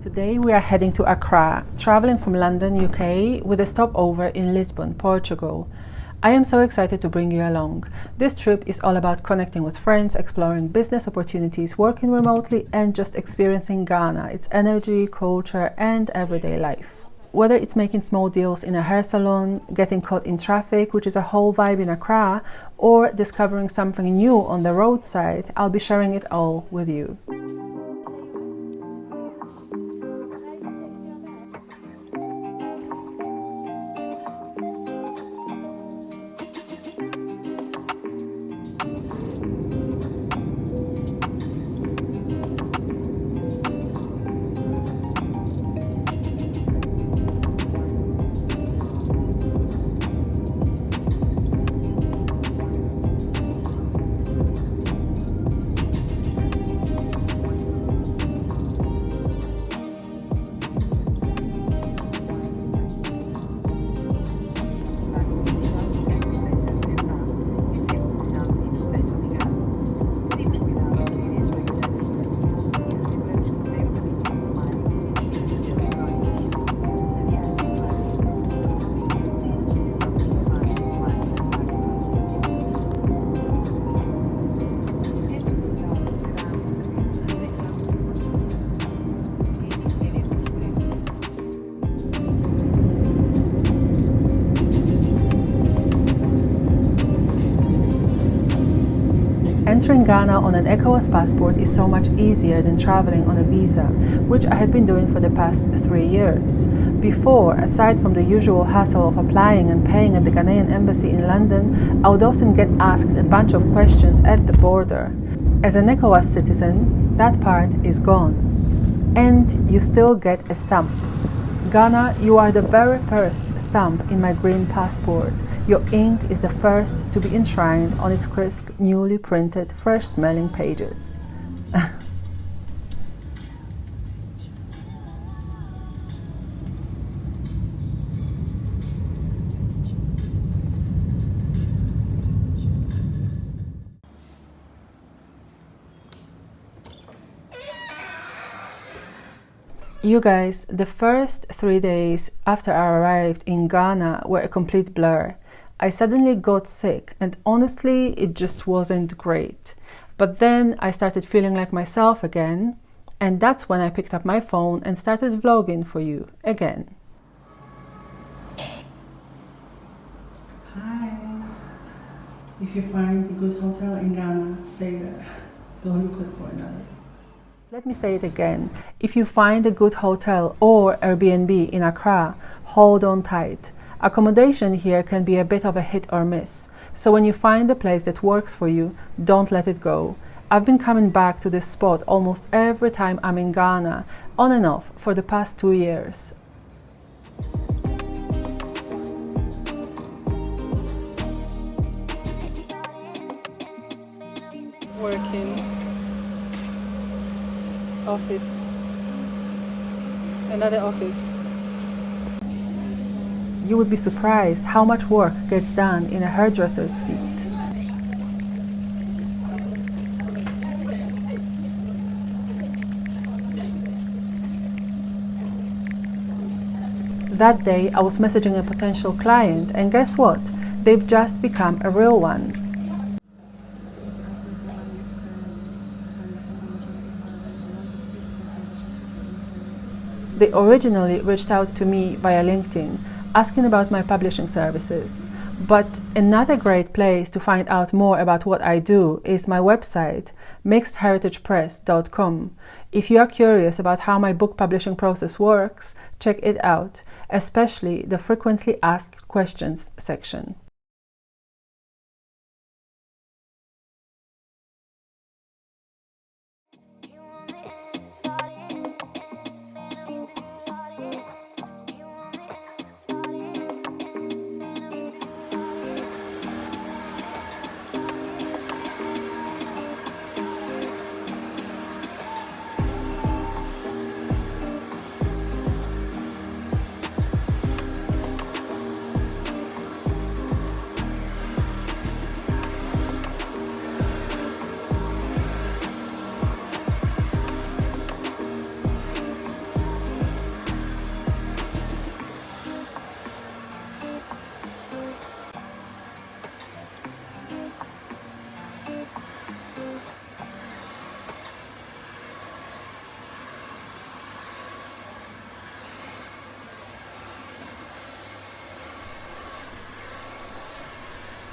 Today we are heading to Accra, traveling from London, UK, with a stopover in Lisbon, Portugal. I am so excited to bring you along. This trip is all about connecting with friends, exploring business opportunities, working remotely, and just experiencing Ghana, its energy, culture, and everyday life. Whether it's making small deals in a hair salon, getting caught in traffic, which is a whole vibe in Accra, or discovering something new on the roadside, I'll be sharing it all with you. Entering Ghana on an ECOWAS passport is so much easier than traveling on a visa, which I had been doing for the past 3 years. Before, aside from the usual hassle of applying and paying at the Ghanaian embassy in London, I would often get asked a bunch of questions at the border. As an ECOWAS citizen, that part is gone. And you still get a stamp. Ghana, you are the very first stamp in my green passport. Your ink is the first to be enshrined on its crisp, newly printed, fresh-smelling pages. You guys, the first 3 days after I arrived in Ghana were a complete blur. I suddenly got sick and honestly, it just wasn't great. But then I started feeling like myself again, and that's when I picked up my phone and started vlogging for you again. Hi! If you find a good hotel in Ghana, stay there. Don't look for another. Let me say it again. If you find a good hotel or Airbnb in Accra, hold on tight. Accommodation here can be a bit of a hit or miss. So when you find a place that works for you, don't let it go. I've been coming back to this spot almost every time I'm in Ghana, on and off, for the past 2 years. Working. Office, another office. You would be surprised how much work gets done in a hairdresser's seat. That day I was messaging a potential client, and guess what? They've just become a real one. They originally reached out to me via LinkedIn, asking about my publishing services. But another great place to find out more about what I do is my website, mixedheritagepress.com. If you are curious about how my book publishing process works, check it out, especially the frequently asked questions section.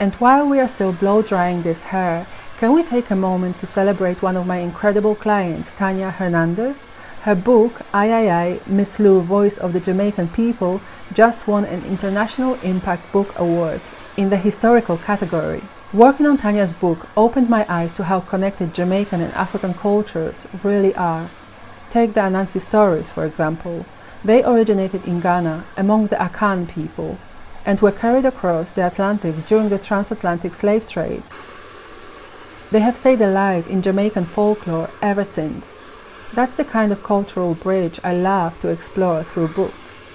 And while we are still blow drying this hair, can we take a moment to celebrate one of my incredible clients, Tanya Hernandez? Her book, I, Miss Lou, Voice of the Jamaican People, just won an International Impact Book Award in the historical category. Working on Tanya's book opened my eyes to how connected Jamaican and African cultures really are. Take the Anansi stories, for example. They originated in Ghana among the Akan people and were carried across the Atlantic during the transatlantic slave trade. They have stayed alive in Jamaican folklore ever since. That's the kind of cultural bridge I love to explore through books.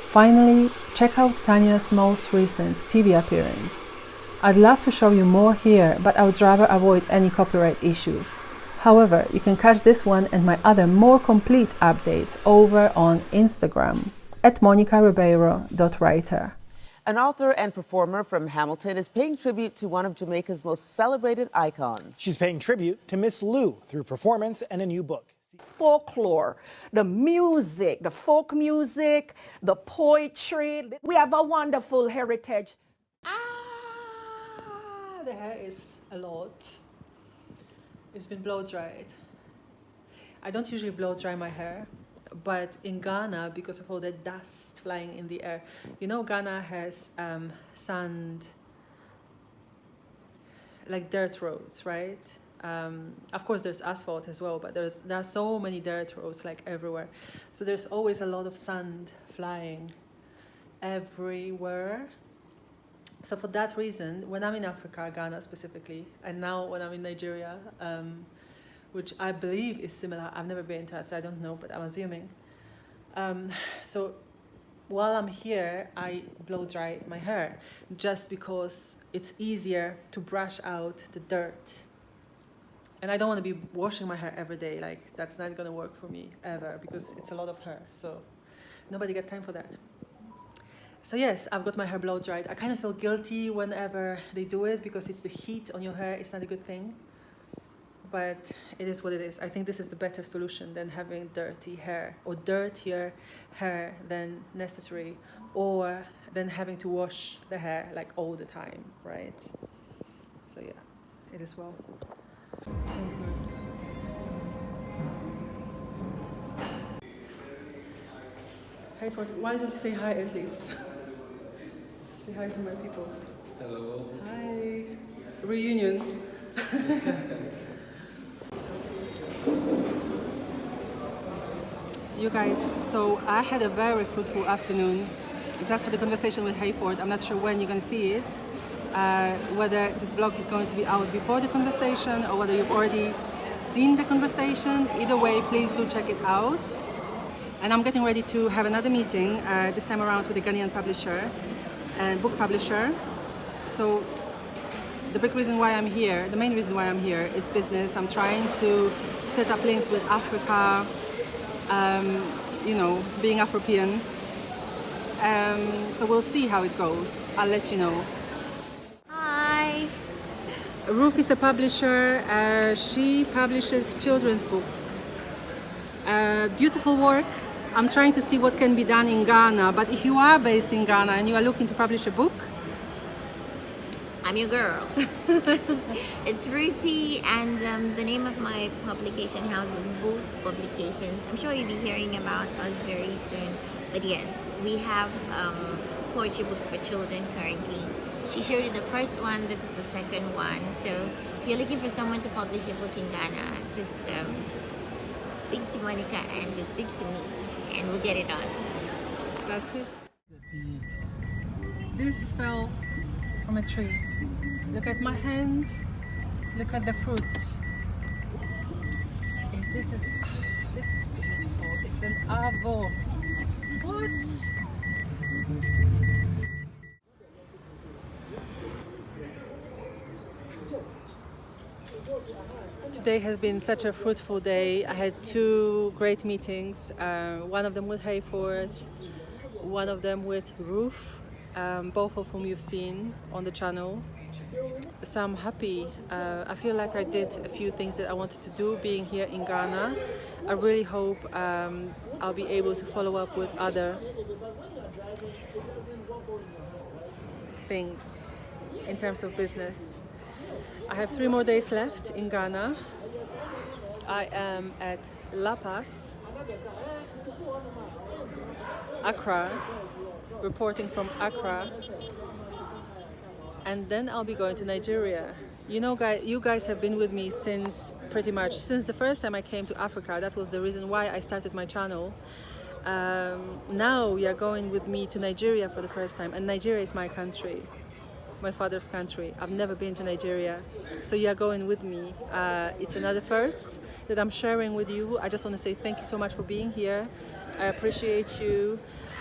Finally, check out Tanya's most recent TV appearance. I'd love to show you more here, but I would rather avoid any copyright issues. However, you can catch this one and my other more complete updates over on Instagram at monikaribeiro.writer. An author and performer from Hamilton is paying tribute to one of Jamaica's most celebrated icons. She's paying tribute to Miss Lou through performance and a new book. Folklore, the music, the folk music, the poetry. We have a wonderful heritage. The hair is a lot. It's been blow dried. I don't usually blow dry my hair, but in Ghana, because of all the dust flying in the air, you know, Ghana has sand, like dirt roads, right? Of course, there's asphalt as well, but there are so many dirt roads like everywhere. So there's always a lot of sand flying everywhere. So for that reason, when I'm in Africa, Ghana specifically, and now when I'm in Nigeria, which I believe is similar, I've never been to it, so I don't know, but I'm assuming. So while I'm here, I blow dry my hair, just because it's easier to brush out the dirt. And I don't want to be washing my hair every day, like that's not going to work for me ever, because it's a lot of hair, so nobody got time for that. So yes, I've got my hair blow dried. I kind of feel guilty whenever they do it because it's the heat on your hair. It's not a good thing, but it is what it is. I think this is the better solution than having dirty hair, or dirtier hair than necessary, or than having to wash the hair like all the time, right? So yeah, it is well. It's so good. Hey, why don't you say hi at least? Say hi to my people. Hello. Hi. Reunion. You guys, so I had a very fruitful afternoon. Just had a conversation with Hayford. I'm not sure when you're going to see it. Whether this vlog is going to be out before the conversation or whether you've already seen the conversation. Either way, please do check it out. And I'm getting ready to have another meeting, this time around with a Ghanaian publisher and book publisher. So the big reason why I'm here, the main reason why I'm here is business. I'm trying to set up links with Africa, you know, being Afropean. So we'll see how it goes. I'll let you know. Hi. Ruth is a publisher. She publishes children's books. Beautiful work. I'm trying to see what can be done in Ghana, but if you are based in Ghana and you are looking to publish a book, I'm your girl. It's Ruthie, and the name of my publication house is Boat Publications. I'm sure you'll be hearing about us very soon. But yes, we have poetry books for children currently. She showed you the first one, this is the second one. So if you're looking for someone to publish a book in Ghana, just speak to Monika and just speak to me, and we'll get it on. that's it. This fell from a tree. Look at my hand. Look at the fruits. This is beautiful. It's an avo. What? Today has been such a fruitful day. I had two great meetings. One of them with Hayford, one of them with Ruth, both of whom you've seen on the channel. So I'm happy. I feel like I did a few things that I wanted to do being here in Ghana. I really hope I'll be able to follow up with other things in terms of business. I have 3 more days left in Ghana. I am at La Paz, Accra, reporting from Accra, and then I'll be going to Nigeria. You know, guys, you guys have been with me since the first time I came to Africa. That was the reason why I started my channel. Now you are going with me to Nigeria for the first time, and Nigeria is my country, my father's country. I've never been to Nigeria, so you are going with me. It's another first that I'm sharing with you. I just want to say thank you so much for being here. I appreciate you,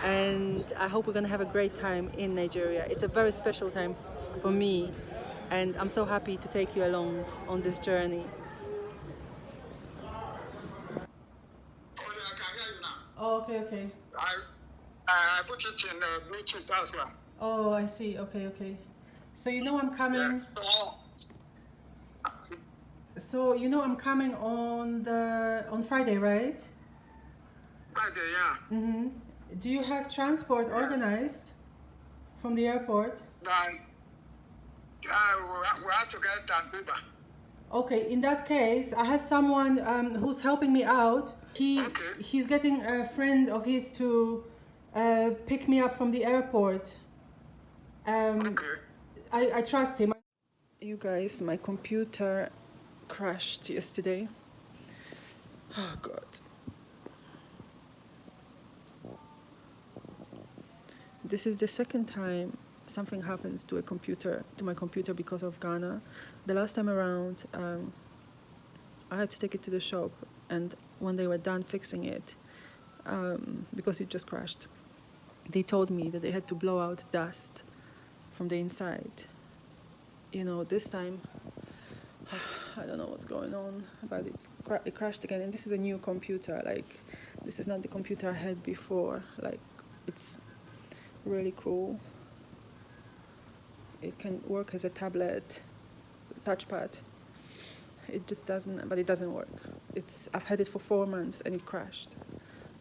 and I hope we're going to have a great time in Nigeria. It's a very special time for me, and I'm so happy to take you along on this journey. Oh, okay. I put it in Bluetooth as well. Oh, I see. Okay. So you know I'm coming. Yeah, So you know I'm coming on Friday, right? Friday, yeah. Mm-hmm. Do you have transport organized from the airport? We have to get an Uber. Okay, in that case, I have someone who's helping me out. He's getting a friend of his to pick me up from the airport. I trust him. You guys, my computer crashed yesterday. Oh God. This is the second time something happens to my computer because of Ghana. The last time around, I had to take it to the shop, and when they were done fixing it, because it just crashed, they told me that they had to blow out dust from the inside. You know, this time, I don't know what's going on, but it crashed again, and this is a new computer. Like, this is not the computer I had before. Like, it's really cool. It can work as a tablet, touchpad. It just doesn't, but it doesn't work. I've had it for 4 months and it crashed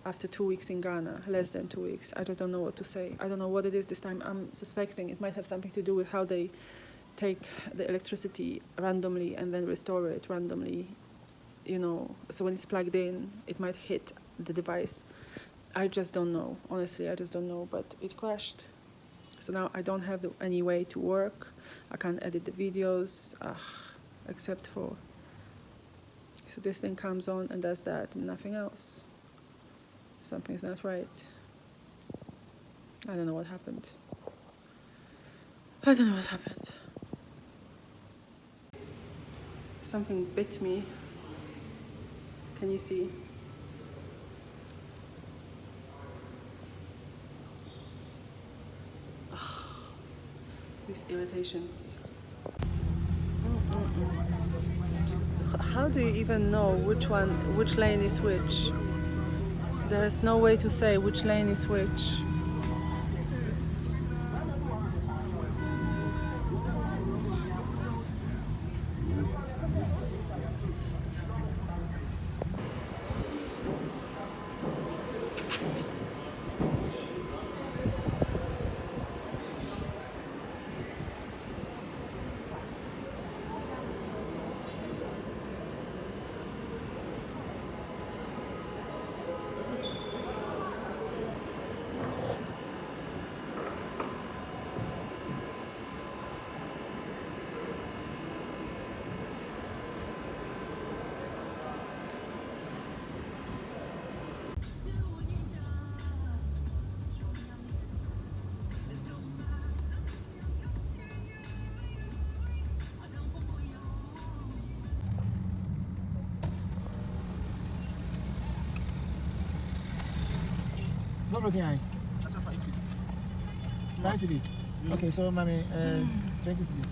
after 2 weeks in Ghana, less than 2 weeks. I just don't know what to say. I don't know what it is this time. I'm suspecting it might have something to do with how they take the electricity randomly and then restore it randomly, you know. So when it's plugged in, it might hit the device. I just don't know. Honestly, I just don't know, but it crashed. So now I don't have any way to work. I can't edit the videos, except for... So this thing comes on and does that and nothing else. Something's not right. I don't know what happened. Something bit me. Can you see? These irritations. How do you even know which lane is which? There is no way to say which lane is which. What looking at? 5 cities. Okay, so mommy, 20 cities.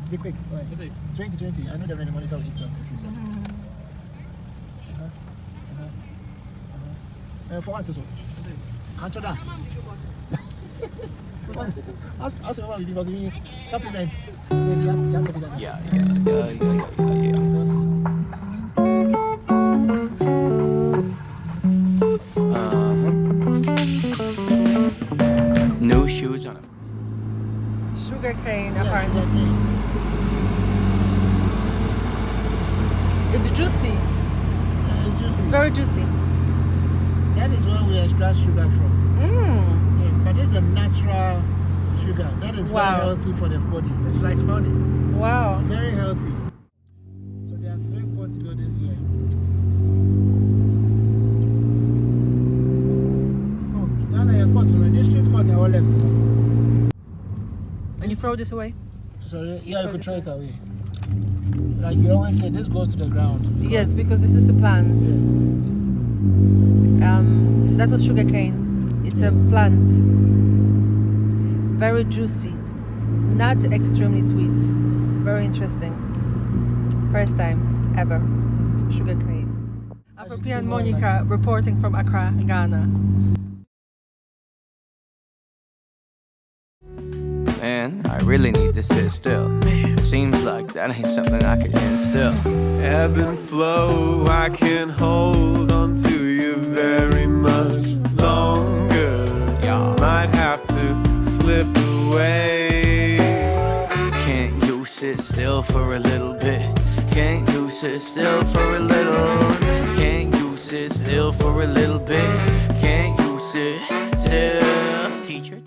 Be quick. Right. 20. I know that Monika will eat some in future. For what to so? Answer that. Ask me what we because we supplements. Maybe you have to be that. Yeah. No shoes on it. Shook different. Sugar cane. It's juicy. Yeah, it's juicy. It's very juicy. That is where we extract sugar from. Yes, but it's the natural sugar. That is Wow. very healthy for the body. It's like honey. Wow. Very healthy. So there are 3 court buildings here. Oh, Ghana Airport, the street court are all left. And you throw this away? Sorry, yeah, you throw could this throw away. it away. Like you always say, this goes to the ground. Yes, because this is a plant. So that was sugar cane. It's a plant. Very juicy. Not extremely sweet. Very interesting. First time ever. Sugar cane. Afropean Monika reporting from Accra, Ghana. Man, I really need to sit still. Seems like that ain't something I can instill. Ebb and flow, I can hold on to you very much longer. Yeah. Might have to slip away. Can't you sit still for a little bit? Can't you sit still for a little? Can't you sit still for a little bit? Can't you sit still? Teacher.